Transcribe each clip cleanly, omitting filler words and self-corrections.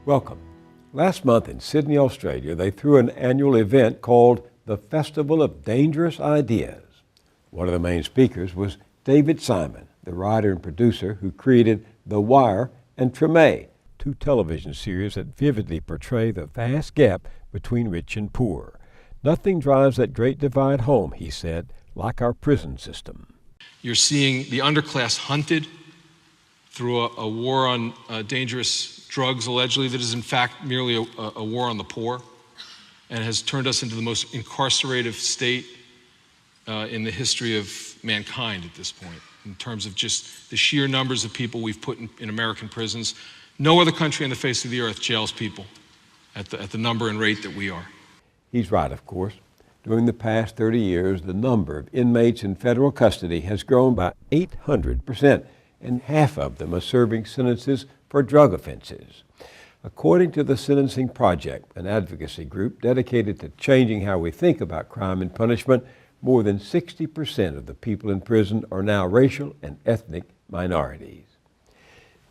Welcome. Last month in Sydney, Australia, they threw an annual event called the Festival of Dangerous Ideas. One of the main speakers was David Simon, the writer and producer who created The Wire and Treme, two television series that vividly portray the vast gap between rich and poor. Nothing drives that great divide home, he said, like our prison system. You're seeing the underclass hunted through a war on dangerous drugs, allegedly, that is in fact merely a war on the poor, and has turned us into the most incarcerative state in the history of mankind at this point, in terms of just the sheer numbers of people we've put in American prisons. No other country on the face of the earth jails people at the number and rate that we are. He's right, of course. During the past 30 years, the number of inmates in federal custody has grown by 800%, and half of them are serving sentences for drug offenses. According to the Sentencing Project, an advocacy group dedicated to changing how we think about crime and punishment, more than 60% of the people in prison are now racial and ethnic minorities.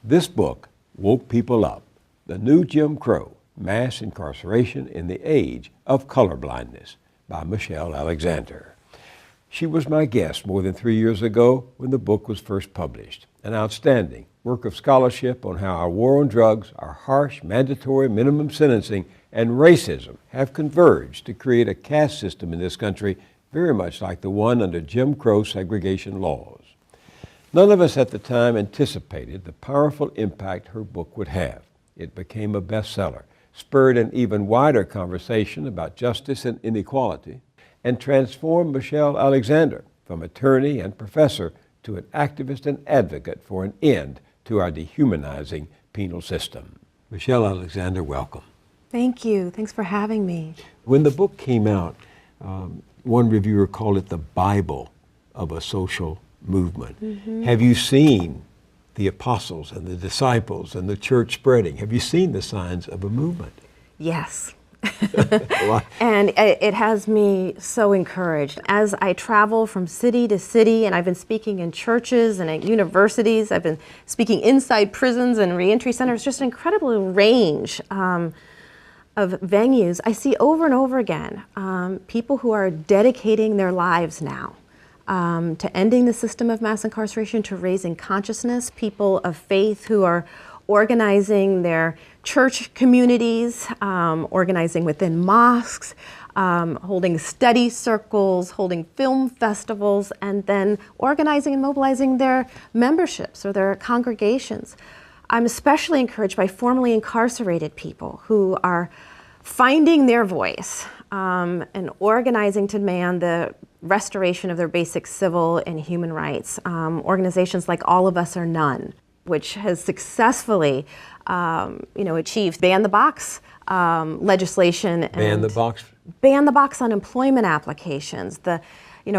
This book woke people up. The New Jim Crow, Mass Incarceration in the Age of Colorblindness by Michelle Alexander. She was my guest more than 3 years ago when the book was first published. An outstanding work of scholarship on how our war on drugs, our harsh mandatory minimum sentencing, and racism have converged to create a caste system in this country very much like the one under Jim Crow segregation laws. None of us at the time anticipated the powerful impact her book would have. It became a bestseller, spurred an even wider conversation about justice and inequality, and transformed Michelle Alexander from attorney and professor to an activist and advocate for an end to our dehumanizing penal system. Michelle Alexander, welcome. Thank you. Thanks for having me. When the book came out, one reviewer called it the Bible of a social movement. Mm-hmm. Have you seen the apostles and the disciples and the church spreading? Have you seen the signs of a movement? Yes. And it has me so encouraged. As I travel from city to city, and I've been speaking in churches and at universities, I've been speaking inside prisons and reentry centers, just an incredible range of venues. I see over and over again people who are dedicating their lives now to ending the system of mass incarceration, to raising consciousness, people of faith who are organizing their church communities, organizing within mosques, holding study circles, holding film festivals, and then organizing and mobilizing their memberships or their congregations. I'm especially encouraged by formerly incarcerated people who are finding their voice and organizing to demand the restoration of their basic civil and human rights. Organizations like All of Us or None, which has successfully, achieved ban the box legislation. Ban the box? Ban the box on employment applications. The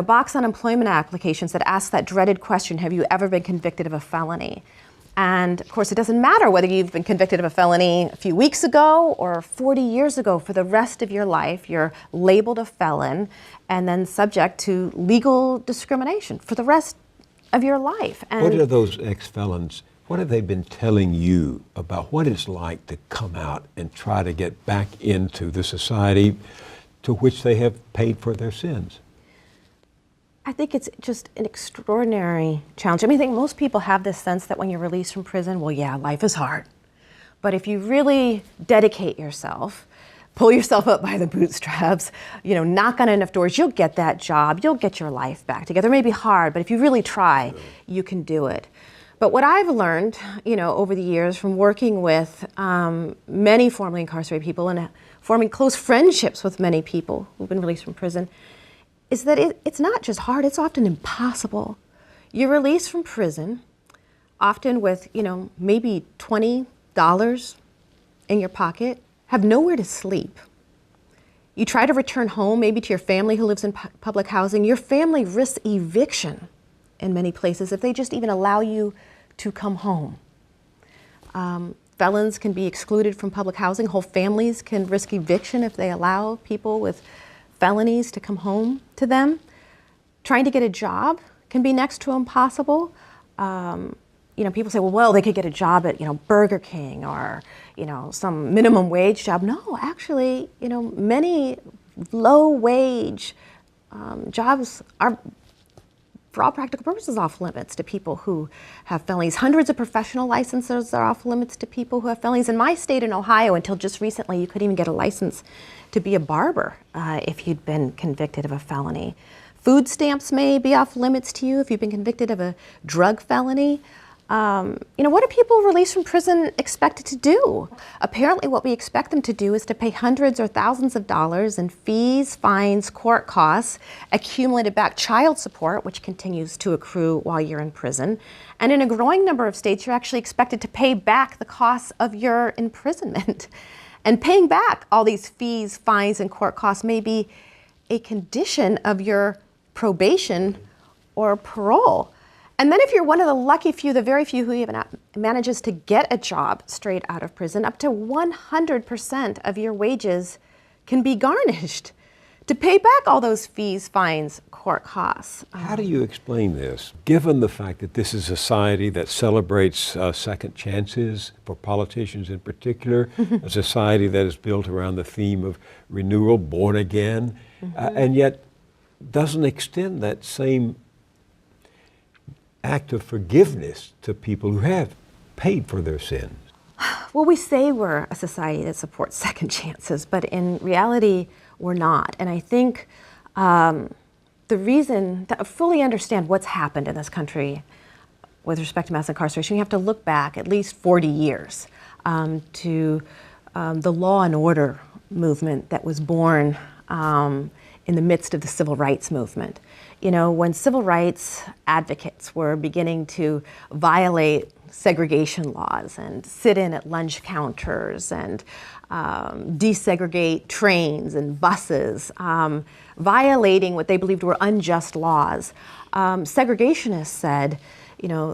box on employment applications that ask that dreaded question, have you ever been convicted of a felony? And of course, it doesn't matter whether you've been convicted of a felony a few weeks ago or 40 years ago. For the rest of your life, you're labeled a felon and then subject to legal discrimination for the rest of your life. And what are those ex-felons, what have they been telling you about what it's like to come out and try to get back into the society to which they have paid for their sins? I think it's just an extraordinary challenge. I think most people have this sense that when you're released from prison, well, yeah, life is hard. But if you really dedicate yourself, pull yourself up by the bootstraps, knock on enough doors, you'll get that job, you'll get your life back together. It may be hard, but if you really try, you can do it. But what I've learned, over the years from working with many formerly incarcerated people and forming close friendships with many people who've been released from prison, is that it's not just hard, it's often impossible. You're released from prison, often with, maybe $20 in your pocket, have nowhere to sleep. You try to return home, maybe to your family who lives in public housing. Your family risks eviction in many places if they just even allow you to come home. Felons can be excluded from public housing. Whole families can risk eviction if they allow people with felonies to come home to them. Trying to get a job can be next to impossible. people say, well, they could get a job at, Burger King or, some minimum wage job. No, actually, many low wage jobs are, for all practical purposes, off limits to people who have felonies. Hundreds of professional licenses are off limits to people who have felonies. In my state, in Ohio, until just recently, you couldn't even get a license to be a barber if you'd been convicted of a felony. Food stamps may be off limits to you if you've been convicted of a drug felony. What are people released from prison expected to do? Apparently what we expect them to do is to pay hundreds or thousands of dollars in fees, fines, court costs, accumulated back child support, which continues to accrue while you're in prison. And in a growing number of states, you're actually expected to pay back the costs of your imprisonment. And paying back all these fees, fines, and court costs may be a condition of your probation or parole. And then if you're one of the lucky few, the very few who even manages to get a job straight out of prison, up to 100% of your wages can be garnished to pay back all those fees, fines, court costs. How do you explain this, given the fact that this is a society that celebrates second chances for politicians in particular, a society that is built around the theme of renewal, born again, and yet doesn't extend that same act of forgiveness to people who have paid for their sins? Well, we say we're a society that supports second chances, but in reality, we're not. And I think the reason to fully understand what's happened in this country with respect to mass incarceration, you have to look back at least 40 years to the law and order movement that was born in the midst of the civil rights movement. When civil rights advocates were beginning to violate segregation laws and sit in at lunch counters and desegregate trains and buses, violating what they believed were unjust laws, segregationists said,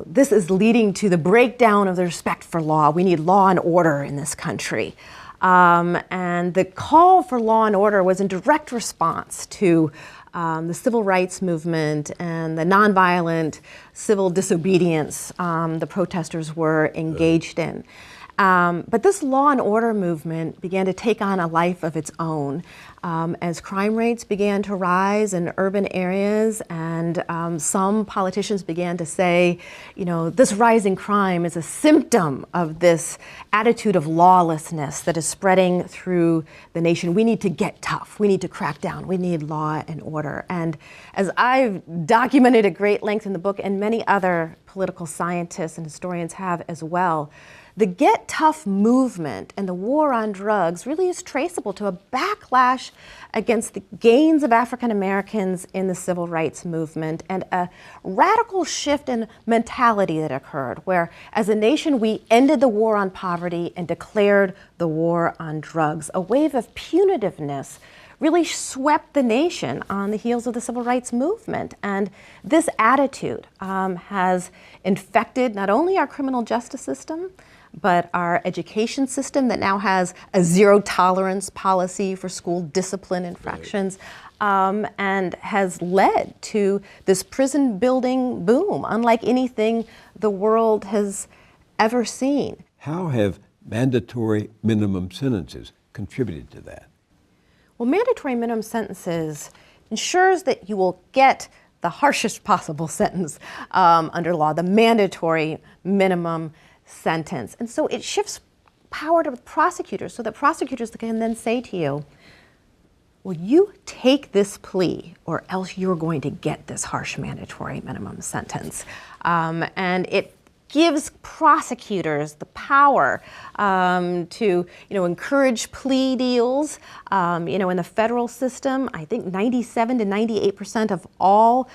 this is leading to the breakdown of the respect for law. We need law and order in this country. And the call for law and order was in direct response to the civil rights movement and the nonviolent civil disobedience the protesters were engaged in. But this law and order movement began to take on a life of its own as crime rates began to rise in urban areas, and some politicians began to say, this rising crime is a symptom of this attitude of lawlessness that is spreading through the nation. We need to get tough. We need to crack down. We need law and order. And as I've documented at great length in the book, and many other political scientists and historians have as well, the Get Tough movement and the war on drugs really is traceable to a backlash against the gains of African Americans in the civil rights movement and a radical shift in mentality that occurred, where as a nation we ended the war on poverty and declared the war on drugs. A wave of punitiveness really swept the nation on the heels of the civil rights movement. And this attitude has infected not only our criminal justice system, but our education system that now has a zero tolerance policy for school discipline infractions, and has led to this prison building boom, unlike anything the world has ever seen. How have mandatory minimum sentences contributed to that? Well, mandatory minimum sentences ensures that you will get the harshest possible sentence under law, the mandatory minimum sentence. And so it shifts power to prosecutors so that prosecutors can then say to you, well, you take this plea or else you're going to get this harsh mandatory minimum sentence. And it gives prosecutors the power to encourage plea deals. In the federal system, I think 97 to 98% of all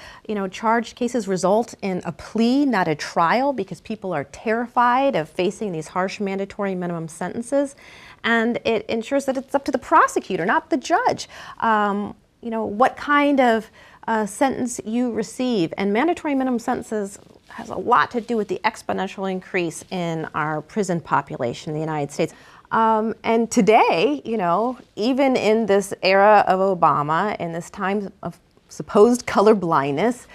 charged cases result in a plea, not a trial, because people are terrified of facing these harsh mandatory minimum sentences. And it ensures that it's up to the prosecutor, not the judge, what kind of sentence you receive. And mandatory minimum sentences has a lot to do with the exponential increase in our prison population in the United States. And today, even in this era of Obama, in this time of supposed color blindness,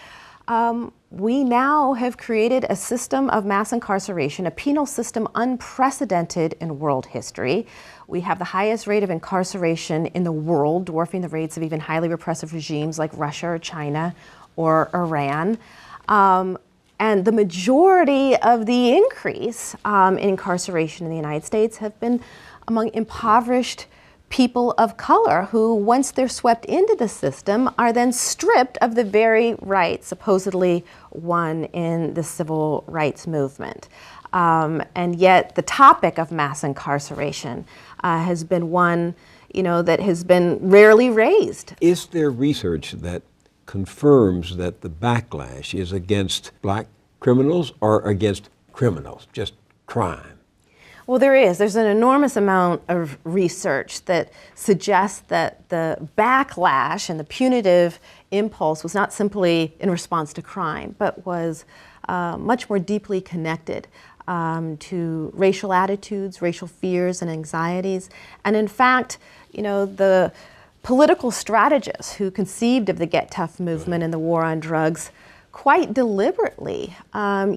we now have created a system of mass incarceration, a penal system unprecedented in world history. We have the highest rate of incarceration in the world, dwarfing the rates of even highly repressive regimes like Russia or China or Iran. And the majority of the increase in incarceration in the United States have been among impoverished people of color who, once they're swept into the system, are then stripped of the very rights supposedly won in the civil rights movement. And yet the topic of mass incarceration has been one, that has been rarely raised. Is there research that confirms that the backlash is against black criminals or against criminals, just crime? Well, there is. There's an enormous amount of research that suggests that the backlash and the punitive impulse was not simply in response to crime, but was much more deeply connected to racial attitudes, racial fears and anxieties. And in fact, the political strategists who conceived of the Get Tough movement and the war on drugs quite deliberately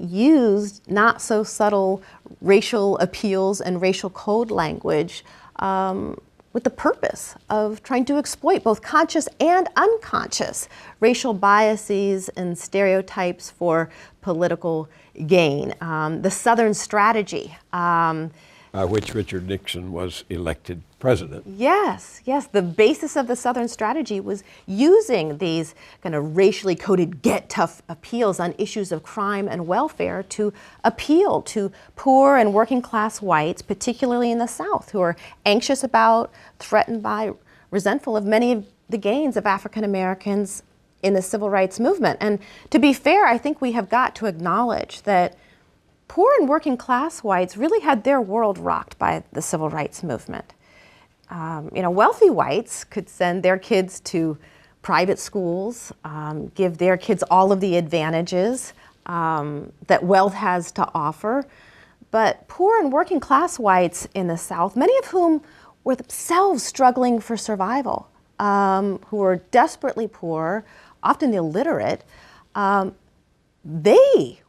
used not so subtle racial appeals and racial code language with the purpose of trying to exploit both conscious and unconscious racial biases and stereotypes for political gain. The Southern strategy. By which Richard Nixon was elected president. Yes. The basis of the Southern strategy was using these kind of racially coded get tough appeals on issues of crime and welfare to appeal to poor and working class whites, particularly in the South, who are anxious about, threatened by, resentful of many of the gains of African Americans in the civil rights movement. And to be fair, I think we have got to acknowledge that poor and working class whites really had their world rocked by the civil rights movement. Wealthy whites could send their kids to private schools, give their kids all of the advantages that wealth has to offer. But poor and working class whites in the South, many of whom were themselves struggling for survival, who were desperately poor, often illiterate, they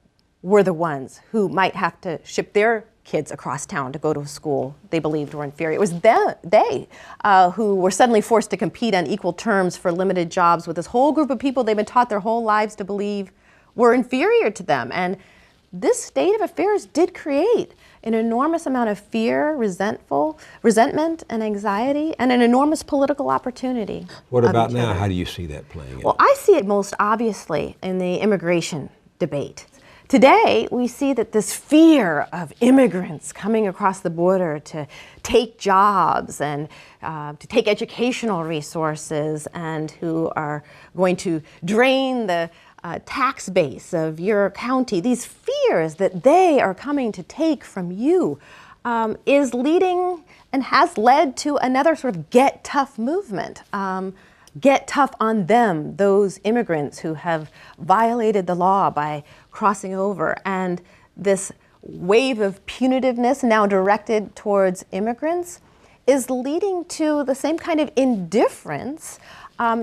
were the ones who might have to ship their kids across town to go to a school they believed were inferior. It was they who were suddenly forced to compete on equal terms for limited jobs with this whole group of people they've been taught their whole lives to believe were inferior to them. And this state of affairs did create an enormous amount of fear, resentment, and anxiety, and an enormous political opportunity. What about now? How do you see that playing out? Well, I see it most obviously in the immigration debate. Today, we see that this fear of immigrants coming across the border to take jobs and to take educational resources and who are going to drain the tax base of your county, these fears that they are coming to take from you is leading and has led to another sort of get tough movement. Get tough on them, those immigrants who have violated the law by crossing over. And this wave of punitiveness now directed towards immigrants is leading to the same kind of indifference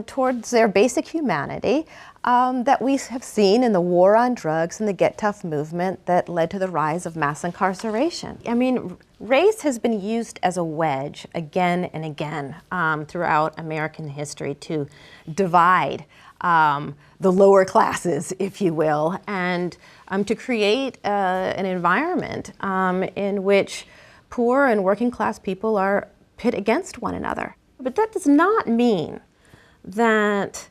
towards their basic humanity that we have seen in the war on drugs and the Get Tough movement that led to the rise of mass incarceration. I mean, race has been used as a wedge again and again throughout American history to divide the lower classes, if you will, and to create an environment in which poor and working class people are pit against one another. But that does not mean that,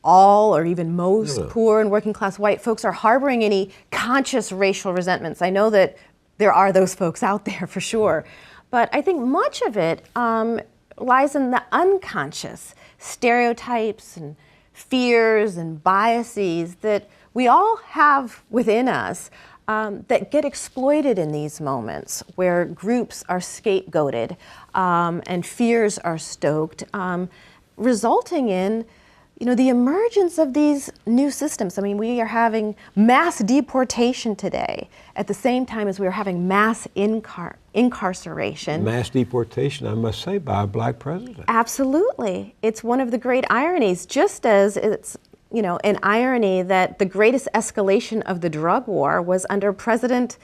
all or even most poor and working class white folks are harboring any conscious racial resentments. I know that there are those folks out there for sure, but I think much of it lies in the unconscious stereotypes and fears and biases that we all have within us that get exploited in these moments where groups are scapegoated and fears are stoked, resulting in the emergence of these new systems. I mean, we are having mass deportation today at the same time as we are having mass incarceration. Mass deportation, I must say, by a black president. Absolutely. It's one of the great ironies. Just as it's an irony that the greatest escalation of the drug war was under President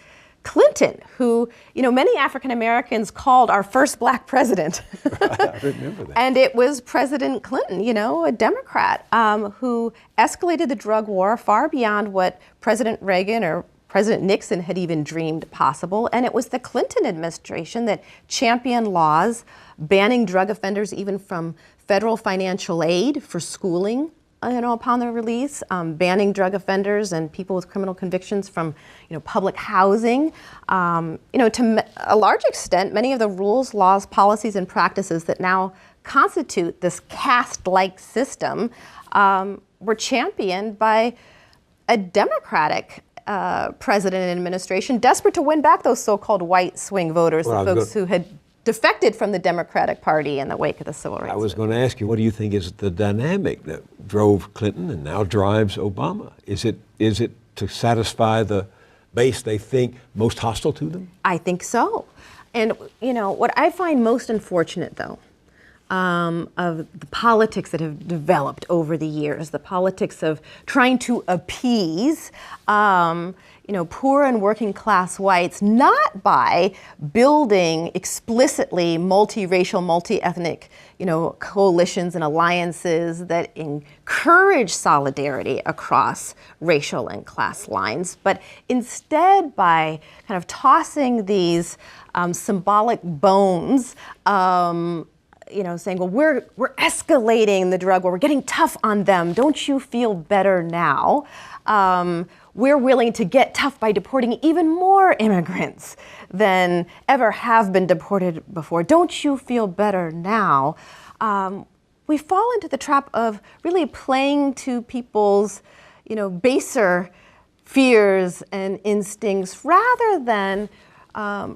Clinton, who, many African Americans called our first black president. I remember that. And it was President Clinton, a Democrat, who escalated the drug war far beyond what President Reagan or President Nixon had even dreamed possible. And it was the Clinton administration that championed laws banning drug offenders even from federal financial aid for schooling, upon their release, banning drug offenders and people with criminal convictions from, public housing. To a large extent, many of the rules, laws, policies, and practices that now constitute this caste-like system were championed by a Democratic president and administration, desperate to win back those so-called white swing voters, the folks who had defected from the Democratic Party in the wake of the Civil Rights. I was going to ask you, what do you think is the dynamic that drove Clinton and now drives Obama? Is it to satisfy the base they think most hostile to them? I think so. And, what I find most unfortunate, though, of the politics that have developed over the years, the politics of trying to appease poor and working class whites, not by building explicitly multiracial, multi-ethnic, coalitions and alliances that encourage solidarity across racial and class lines, but instead by kind of tossing these symbolic bones, saying, well, we're escalating the drug war, we're getting tough on them, don't you feel better now? We're willing to get tough by deporting even more immigrants than ever have been deported before. Don't you feel better now? We fall into the trap of really playing to people's, baser fears and instincts rather than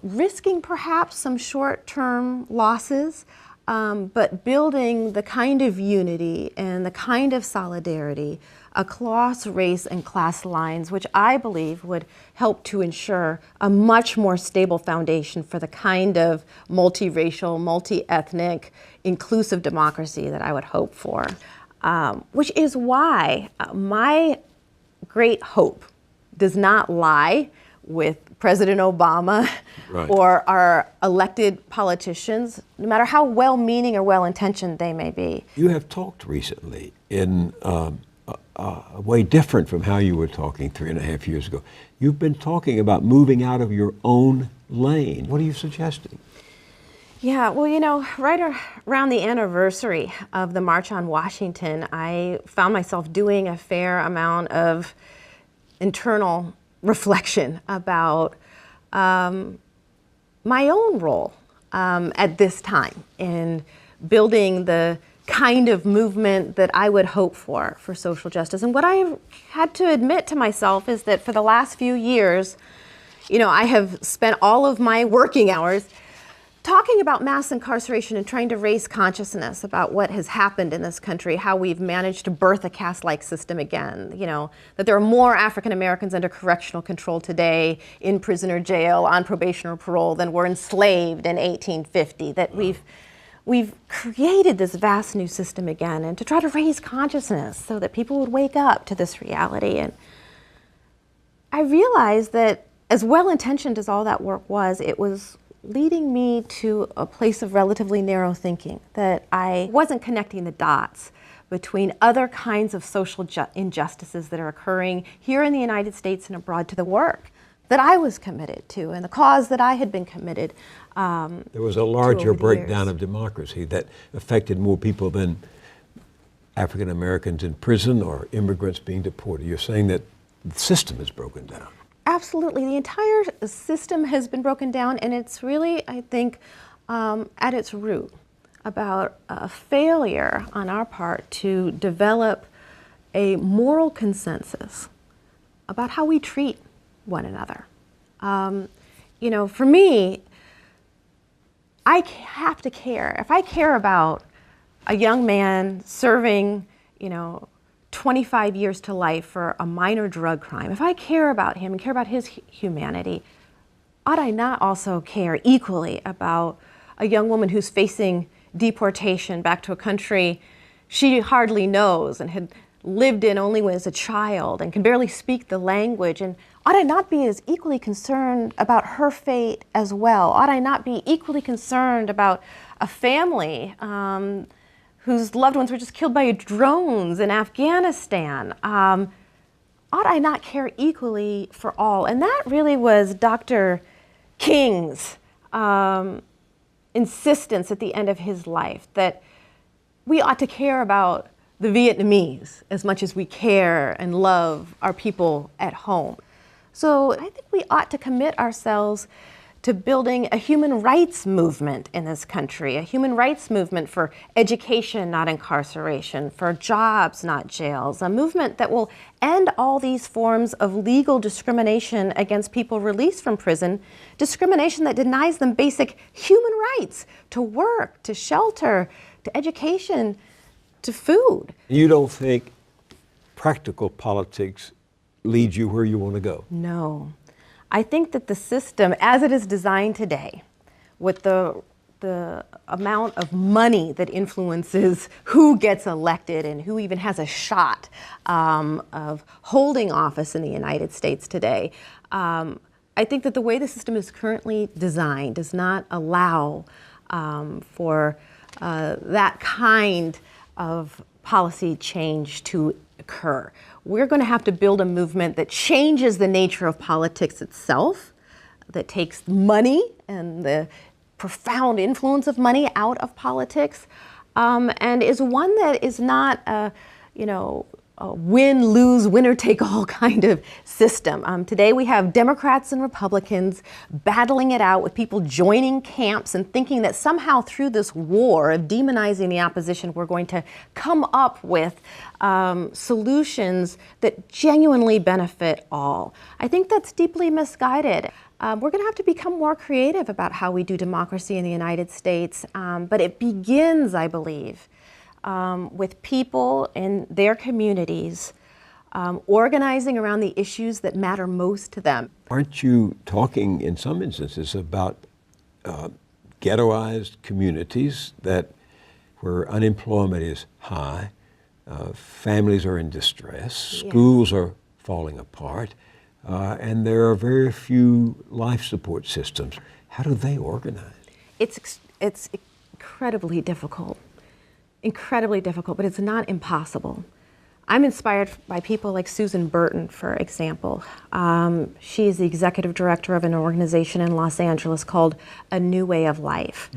risking perhaps some short-term losses, but building the kind of unity and the kind of solidarity across race and class lines, which I believe would help to ensure a much more stable foundation for the kind of multiracial, multi-ethnic, inclusive democracy that I would hope for. Which is why my great hope does not lie with President Obama or our elected politicians, no matter how well-meaning or well-intentioned they may be. You have talked recently in a way different from how you were talking 3.5 years ago. You've been talking about moving out of your own lane. What are you suggesting? Yeah, well, right around the anniversary of the March on Washington, I found myself doing a fair amount of internal reflection about my own role at this time in building the kind of movement that I would hope for social justice. And what I've had to admit to myself is that for the last few years, I have spent all of my working hours talking about mass incarceration and trying to raise consciousness about what has happened in this country, how we've managed to birth a caste-like system again, that there are more African Americans under correctional control today in prison or jail, on probation or parole, than were enslaved in 1850, that we've created this vast new system again, and to try to raise consciousness so that people would wake up to this reality. And I realized that as well-intentioned as all that work was, it was leading me to a place of relatively narrow thinking, that I wasn't connecting the dots between other kinds of social injustices that are occurring here in the United States and abroad to the work that I was committed to and the cause that I had been committed There was a larger breakdown of democracy that affected more people than African Americans in prison or immigrants being deported. You're saying that the system is broken down. Absolutely. The entire system has been broken down, and it's really, I think, at its root about a failure on our part to develop a moral consensus about how we treat one another. For me, I have to care. If I care about a young man serving, 25 years to life for a minor drug crime, if I care about him and care about his humanity, ought I not also care equally about a young woman who's facing deportation back to a country she hardly knows and had lived in only when as a child and can barely speak the language? And ought I not be as equally concerned about her fate as well? Ought I not be equally concerned about a family whose loved ones were just killed by drones in Afghanistan? Ought I not care equally for all? And that really was Dr. King's insistence at the end of his life, that we ought to care about the Vietnamese as much as we care and love our people at home. So I think we ought to commit ourselves to building a human rights movement in this country, a human rights movement for education, not incarceration, for jobs, not jails, a movement that will end all these forms of legal discrimination against people released from prison, discrimination that denies them basic human rights to work, to shelter, to education, to food. You don't think practical politics leads you where you want to go? No. I think that the system, as it is designed today, with the amount of money that influences who gets elected and who even has a shot of holding office in the United States today, I think that the way the system is currently designed does not allow for that kind of policy change to occur. We're going to have to build a movement that changes the nature of politics itself, that takes money and the profound influence of money out of politics, and is one that is not a win-lose, winner-take-all kind of system. Today we have Democrats and Republicans battling it out with people joining camps and thinking that somehow through this war of demonizing the opposition, we're going to come up with solutions that genuinely benefit all. I think that's deeply misguided. We're going to have to become more creative about how we do democracy in the United States, but it begins, I believe, with people in their communities organizing around the issues that matter most to them. Aren't you talking in some instances about ghettoized communities where unemployment is high, families are in distress, schools are falling apart, and there are very few life support systems? How do they organize? It's incredibly difficult. Incredibly difficult, but it's not impossible. I'm inspired by people like Susan Burton, for example. She is the executive director of an organization in Los Angeles called A New Way of Life.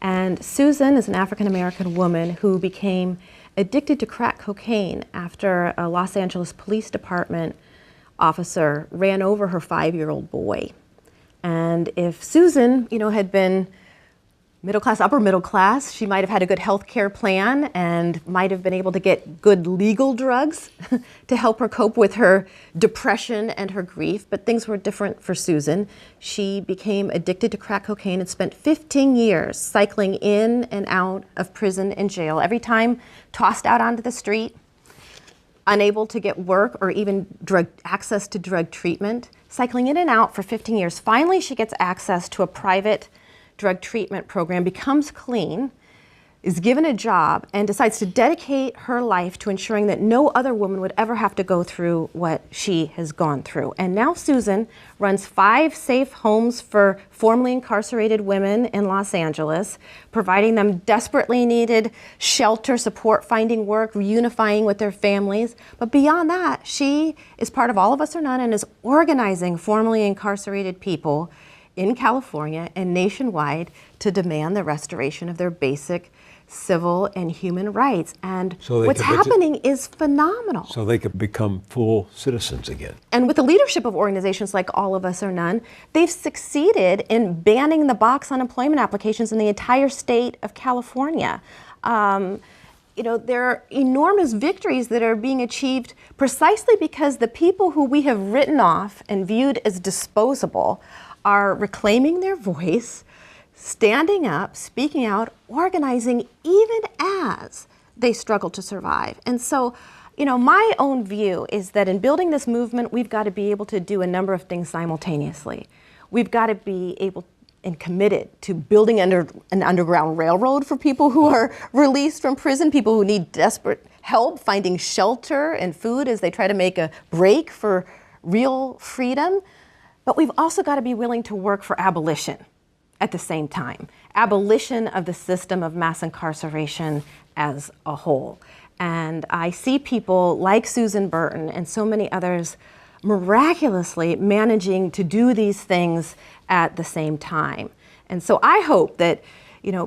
And Susan is an African-American woman who became addicted to crack cocaine after a Los Angeles Police Department officer ran over her 5-year-old boy. And if Susan, had been middle class, upper middle class, she might have had a good health care plan and might have been able to get good legal drugs to help her cope with her depression and her grief, but things were different for Susan. She became addicted to crack cocaine and spent 15 years cycling in and out of prison and jail, every time tossed out onto the street, unable to get work or even access to drug treatment, cycling in and out for 15 years. Finally, she gets access to a private drug treatment program, becomes clean, is given a job, and decides to dedicate her life to ensuring that no other woman would ever have to go through what she has gone through. And now Susan runs 5 safe homes for formerly incarcerated women in Los Angeles, providing them desperately needed shelter, support, finding work, reunifying with their families. But beyond that, she is part of All of Us or None and is organizing formerly incarcerated people in California and nationwide to demand the restoration of their basic civil and human rights. And what's happening is phenomenal. So they could become full citizens again. And with the leadership of organizations like All of Us or None, they've succeeded in banning the box unemployment applications in the entire state of California. There are enormous victories that are being achieved precisely because the people who we have written off and viewed as disposable are reclaiming their voice, standing up, speaking out, organizing, even as they struggle to survive. And so, my own view is that in building this movement, we've got to be able to do a number of things simultaneously. We've got to be able and committed to building an underground railroad for people who are released from prison, people who need desperate help finding shelter and food as they try to make a break for real freedom. But we've also got to be willing to work for abolition at the same time. Abolition of the system of mass incarceration as a whole. And I see people like Susan Burton and so many others miraculously managing to do these things at the same time. And so I hope that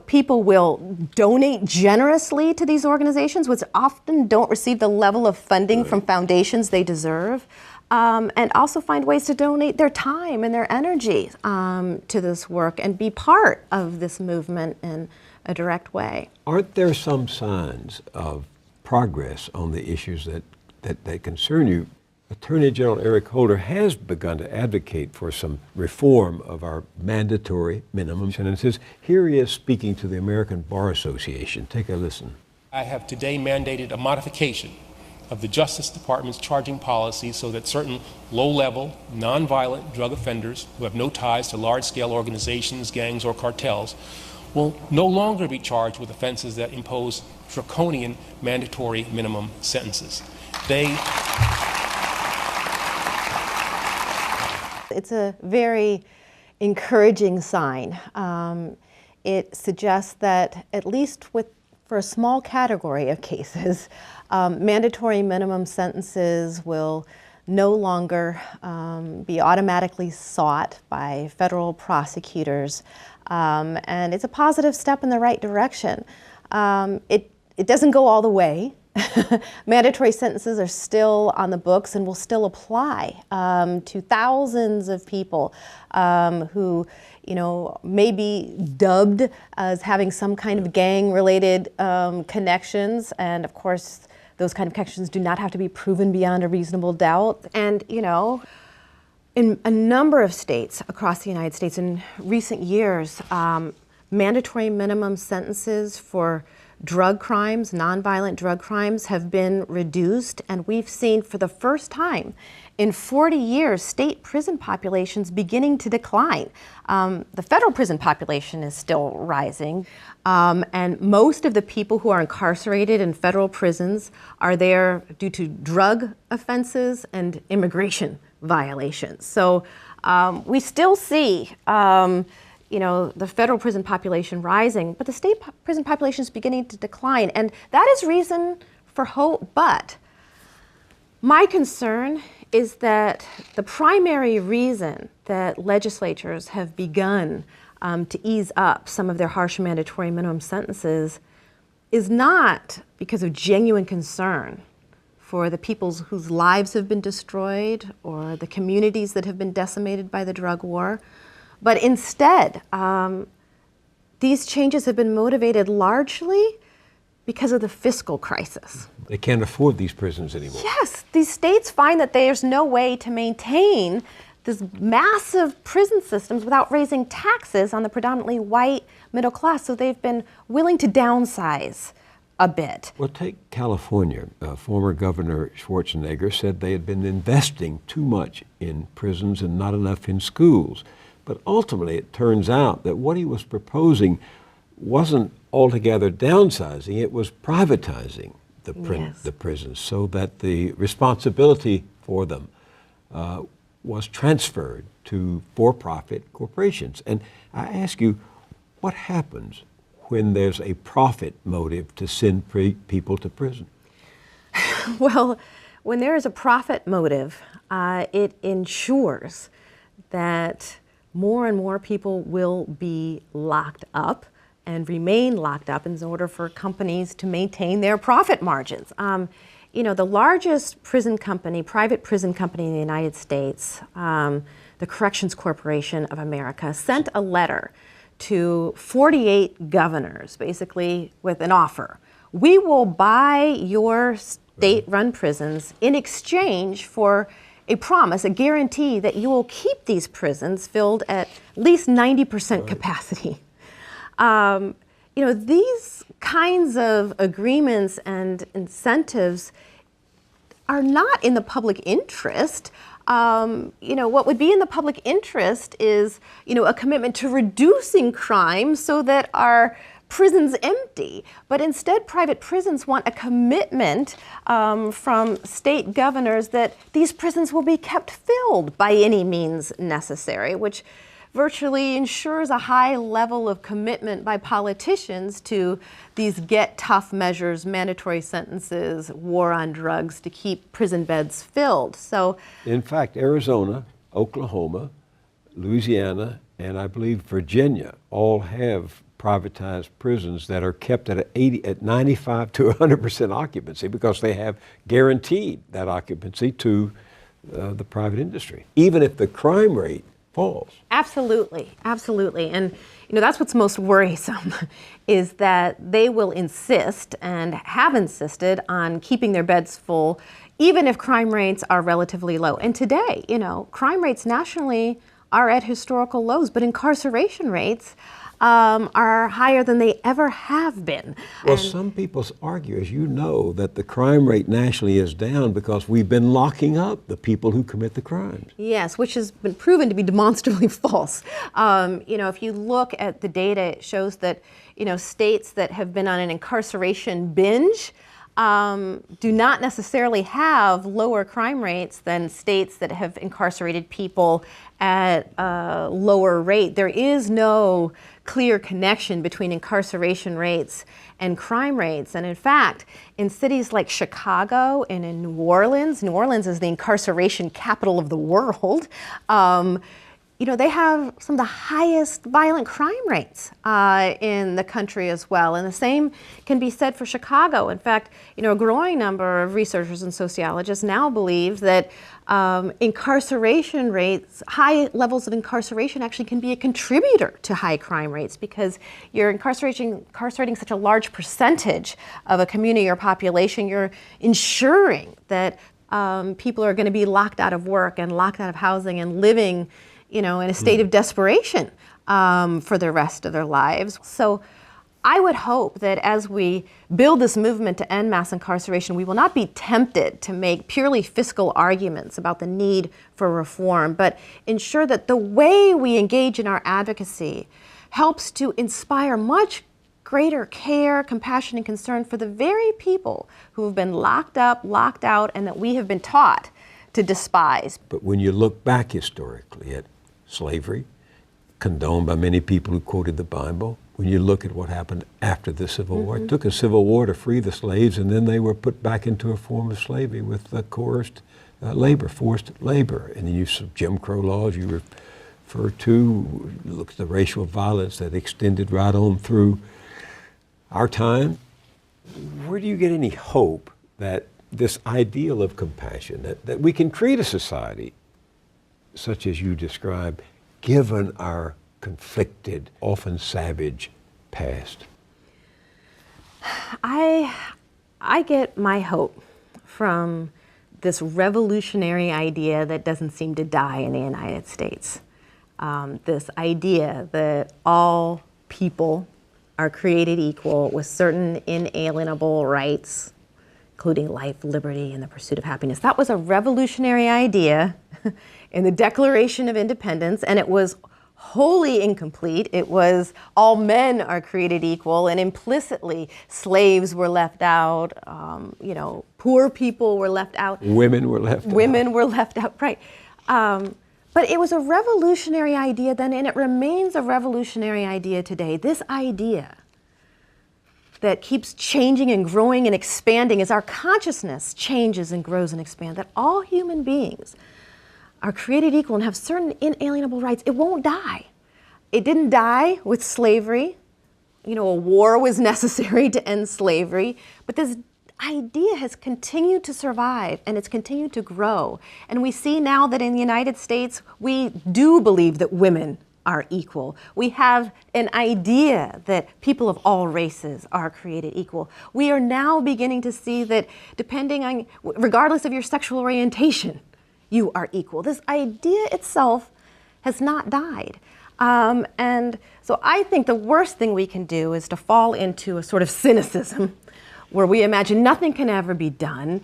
people will donate generously to these organizations, which often don't receive the level of funding from foundations they deserve, and also find ways to donate their time and their energy to this work and be part of this movement in a direct way. Aren't there some signs of progress on the issues that concern you? Attorney General Eric Holder has begun to advocate for some reform of our mandatory minimum sentences. Here he is speaking to the American Bar Association. Take a listen. I have today mandated a modification of the Justice Department's charging policy so that certain low-level, nonviolent drug offenders who have no ties to large-scale organizations, gangs, or cartels will no longer be charged with offenses that impose draconian mandatory minimum sentences. It's a very encouraging sign. It suggests that at least for a small category of cases, mandatory minimum sentences will no longer be automatically sought by federal prosecutors. And it's a positive step in the right direction. It doesn't go all the way. Mandatory sentences are still on the books and will still apply to thousands of people who, may be dubbed as having some kind of gang-related connections. And of course, those kind of connections do not have to be proven beyond a reasonable doubt. And, in a number of states across the United States in recent years, mandatory minimum sentences for drug crimes, nonviolent drug crimes, have been reduced, and we've seen for the first time in 40 years state prison populations beginning to decline. The federal prison population is still rising, and most of the people who are incarcerated in federal prisons are there due to drug offenses and immigration violations. So we still see the federal prison population rising, but the state prison population is beginning to decline. And that is reason for hope. But my concern is that the primary reason that legislatures have begun to ease up some of their harsh mandatory minimum sentences is not because of genuine concern for the peoples whose lives have been destroyed or the communities that have been decimated by the drug war. But instead, these changes have been motivated largely because of the fiscal crisis. They can't afford these prisons anymore. Yes, these states find that there's no way to maintain this massive prison systems without raising taxes on the predominantly white middle class, so they've been willing to downsize a bit. Well, take California. Former Governor Schwarzenegger said they had been investing too much in prisons and not enough in schools. But ultimately, it turns out that what he was proposing wasn't altogether downsizing, it was privatizing the prisons so that the responsibility for them was transferred to for-profit corporations. And I ask you, what happens when there's a profit motive to send people to prison? Well, when there is a profit motive, it ensures that more and more people will be locked up and remain locked up in order for companies to maintain their profit margins. The largest prison company, private prison company in the United States, the Corrections Corporation of America, sent a letter to 48 governors, basically with an offer. We will buy your state-run prisons in exchange for a promise, a guarantee that you will keep these prisons filled at least 90% capacity. These kinds of agreements and incentives are not in the public interest. What would be in the public interest is, a commitment to reducing crime so that our prisons empty, but instead private prisons want a commitment from state governors that these prisons will be kept filled by any means necessary, which virtually ensures a high level of commitment by politicians to these get tough measures, mandatory sentences, war on drugs to keep prison beds filled. So, in fact, Arizona, Oklahoma, Louisiana, and I believe Virginia all have privatized prisons that are kept at 95 to 100% occupancy because they have guaranteed that occupancy to the private industry, even if the crime rate falls. Absolutely, absolutely. And that's what's most worrisome is that they will insist and have insisted on keeping their beds full, even if crime rates are relatively low. And today, crime rates nationally are at historical lows, but incarceration rates are higher than they ever have been. Well, some people argue, as you know, that the crime rate nationally is down because we've been locking up the people who commit the crimes. Yes, which has been proven to be demonstrably false. If you look at the data, it shows that, states that have been on an incarceration binge do not necessarily have lower crime rates than states that have incarcerated people at a lower rate. There is no clear connection between incarceration rates and crime rates. And in fact, in cities like Chicago and in New Orleans is the incarceration capital of the world, they have some of the highest violent crime rates in the country as well. And the same can be said for Chicago. In fact, a growing number of researchers and sociologists now believe that incarceration rates, high levels of incarceration actually can be a contributor to high crime rates because you're incarcerating such a large percentage of a community or population, you're ensuring that people are going to be locked out of work and locked out of housing and living in a state of desperation for the rest of their lives. So I would hope that as we build this movement to end mass incarceration, we will not be tempted to make purely fiscal arguments about the need for reform, but ensure that the way we engage in our advocacy helps to inspire much greater care, compassion, and concern for the very people who have been locked up, locked out, and that we have been taught to despise. But when you look back historically at slavery, condoned by many people who quoted the Bible, when you look at what happened after the Civil War, it took a civil war to free the slaves, and then they were put back into a form of slavery with coerced labor, forced labor. And the use of Jim Crow laws you refer to, look at the racial violence that extended right on through our time. Where do you get any hope that this ideal of compassion, that we can create a society such as you describe, given our conflicted, often savage past? I get my hope from this revolutionary idea that doesn't seem to die in the United States. This idea that all people are created equal with certain inalienable rights, including life, liberty, and the pursuit of happiness. That was a revolutionary idea in the Declaration of Independence, and it was wholly incomplete. It was all men are created equal, and implicitly slaves were left out, poor people were left out. Women were left out. Women were left out, right. But it was a revolutionary idea then, and it remains a revolutionary idea today. This idea that keeps changing and growing and expanding as our consciousness changes and grows and expands, that all human beings are created equal and have certain inalienable rights. It won't die. It didn't die with slavery. A war was necessary to end slavery, but this idea has continued to survive and it's continued to grow. And we see now that in the United States, we do believe that women are equal. We have an idea that people of all races are created equal. We are now beginning to see that regardless of your sexual orientation, you are equal. This idea itself has not died. And so I think the worst thing we can do is to fall into a sort of cynicism where we imagine nothing can ever be done.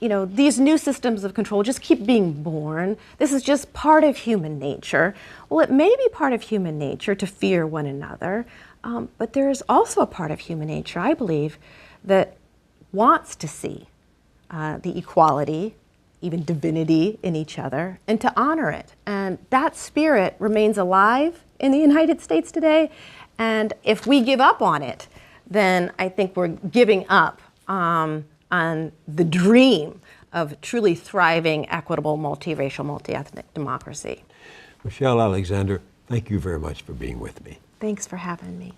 these new systems of control just keep being born. This is just part of human nature. Well, it may be part of human nature to fear one another, but there is also a part of human nature, I believe, that wants to see the equality, even divinity in each other, and to honor it. And that spirit remains alive in the United States today. And if we give up on it, then I think we're giving up on the dream of truly thriving, equitable, multiracial, multi-ethnic democracy. Michelle Alexander, thank you very much for being with me. Thanks for having me.